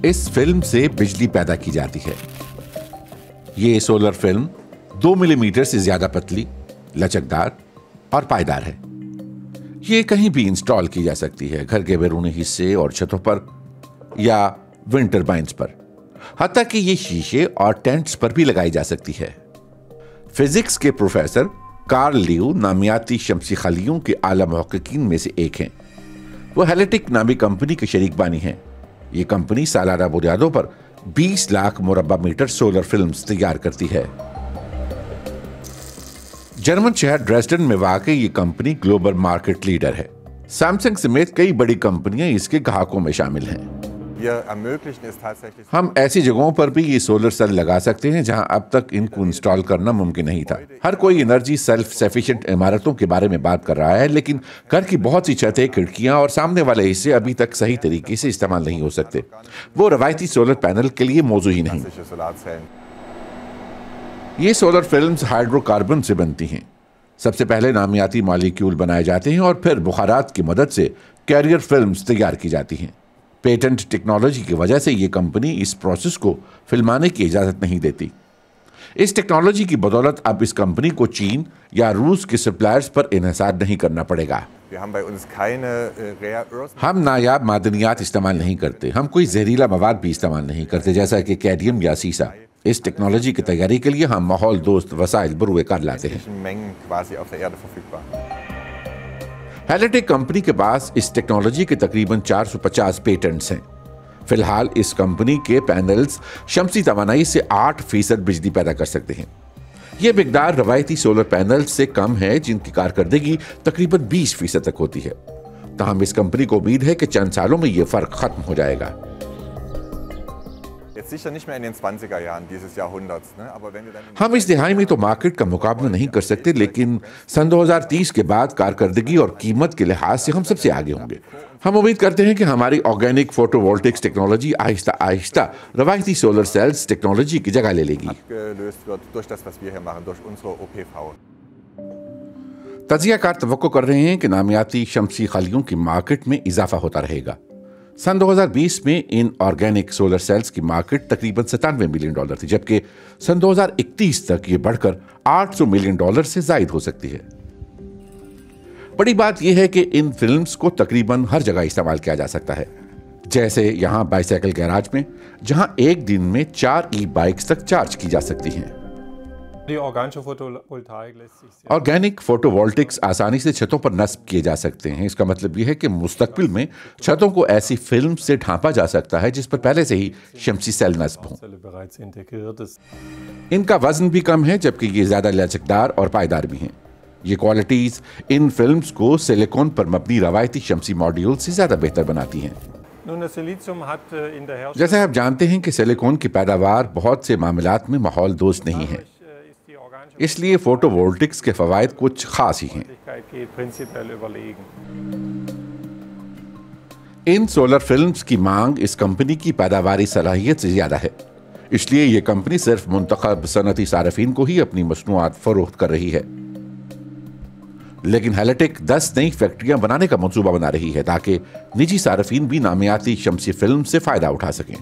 इस फिल्म से बिजली पैदा की जाती है। ये सोलर फिल्म 2 मिलीमीटर से ज्यादा पतली, लचकदार और पायदार है। ये कहीं भी इंस्टॉल की जा सकती है, घर के बैरूनी हिस्से और छतों पर या विंड टर्बाइन्स पर। हत्ता कि ये शीशे और टेंट्स पर भी लगाई जा सकती है। फिजिक्स के प्रोफेसर कार्ल लिऊ नामियाती शमसी खलियों के आला मुहक्किकीन में से एक हैं। वो हेलेटिक नामी कंपनी के शरीक बानी हैं। ये कंपनी सालाना बुनियादों पर 20 लाख मुरब्बा मीटर सोलर फिल्म्स तैयार करती है। जर्मन शहर ड्रेसडन में वाकई ये कंपनी ग्लोबल मार्केट लीडर है। सैमसंग समेत कई बड़ी कंपनियां इसके ग्राहकों में शामिल हैं। हम ऐसी जगहों पर भी ये सोलर सेल लगा सकते हैं जहां अब तक इनको इंस्टॉल करना मुमकिन नहीं था। हर कोई एनर्जी सेल्फ सफिशिएंट इमारतों के बारे में बात कर रहा है, लेकिन घर की बहुत सी छतें, खिड़कियां और सामने वाले हिस्से अभी तक सही तरीके से इस्तेमाल नहीं हो सकते। वो रवायती सोलर पैनल के लिए मौजू ही नहीं। ये सोलर फिल्म्स हाइड्रोकार्बन से बनती हैं। सबसे पहले नामियाती मॉलिक्यूल बनाए जाते हैं और फिर बुखारात की मदद से कैरियर फिल्म्स तैयार की जाती हैं। पेटेंट टेक्नोलॉजी की वजह से ये कंपनी इस प्रोसेस को फिल्माने की इजाजत नहीं देती। इस टेक्नोलॉजी की बदौलत अब इस कंपनी को चीन या रूस के सप्लायर्स पर इन्हिसार नहीं करना पड़ेगा। हम नायाब मादनियात इस्तेमाल नहीं करते। हम कोई जहरीला मवाद भी इस्तेमाल नहीं करते, जैसा कि कैडमियम या सीसा। इस टेक्नोलॉजी की तैयारी के लिए हम माहौल दोस्त वसाइल बरूए कर लाते हैं। हेलेटिक कंपनी के पास इस टेक्नोलॉजी के तकरीबन 450 पेटेंट्स हैं। फिलहाल इस कंपनी के पैनल्स शमसी तवानाई से 8% बिजली पैदा कर सकते हैं। यह मिकदार रवायती सोलर पैनल्स से कम है, जिनकी कारकर्दगी तकरीबन 20% तक होती है। ताहम इस कंपनी को उम्मीद है कि चंद सालों में यह फर्क खत्म हो जाएगा। हम इस दिहाई में तो मार्केट का मुकाबला नहीं कर सकते, लेकिन सन 2030 के बाद कारकर्दगी और कीमत के लिहाज से हम सबसे आगे होंगे। हम उम्मीद करते हैं कि हमारी organic photovoltaics technology Aahista Aahista रवायती solar cells technology की जगह ले लेगी। तजियाकार तवक्को कर रहे हैं कि नामियाती शमसी खलियों की मार्केट में इजाफा होता रहेगा। सन 2020 में इन ऑर्गेनिक सोलर सेल्स की मार्केट तकरीबन $97 मिलियन थी, जबकि सन 2031 तक ये बढ़कर $800 मिलियन से जायद हो सकती है। बड़ी बात यह है कि इन फिल्म्स को तकरीबन हर जगह इस्तेमाल किया जा सकता है, जैसे यहां बाइसाइकिल गैराज में, जहां एक दिन में 4 ई-बाइक्स तक चार्ज की जा सकती हैं। ऑर्गेनिक फोटोवोल्टिक्स आसानी से छतों पर नस्ब किए जा सकते हैं। इसका मतलब यह है कि मुस्तकबिल में छतों को ऐसी फिल्म से ढांपा जा सकता है जिस पर पहले से ही शमसी सेल नस्ब हों। इनका वजन भी कम है, जबकि ये ज्यादा लचकदार और पायदार भी हैं। ये क्वालिटीज इन फिल्म्स को सिलिकॉन पर मबनी रवायती शमसी मॉड्यूल से ज्यादा बेहतर बनाती हैं। जैसे आप जानते हैं कि सिलिकॉन की पैदावार बहुत से मामलात में माहौल दोस्त नहीं है, इसलिए फोटोवोल्टिक्स के फवायद कुछ खास ही हैं। इन सोलर फिल्म्स की मांग इस कंपनी की पैदावारी सलाहियत से ज्यादा है, इसलिए यह कंपनी सिर्फ मुंतखब सनती सारफीन को ही अपनी मसनूआत फरोख्त कर रही है। लेकिन हेलेटिक 10 नई फैक्ट्रियां बनाने का मंसूबा बना रही है ताकि निजी सारफीन भी नामियाती शमसी फिल्म से फायदा उठा सकें।